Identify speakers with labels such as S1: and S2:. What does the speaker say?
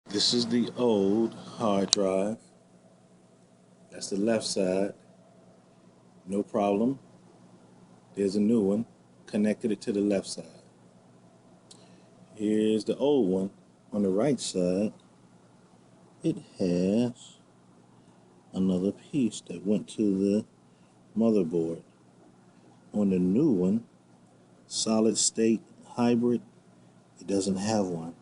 S1: This is the old hard drive. That's the left side. No problem. There's a new one. Connected it to the left side. Here's the old one on the right side. It has another piece that went to the motherboard. On the new one, solid state hybrid, it doesn't have one.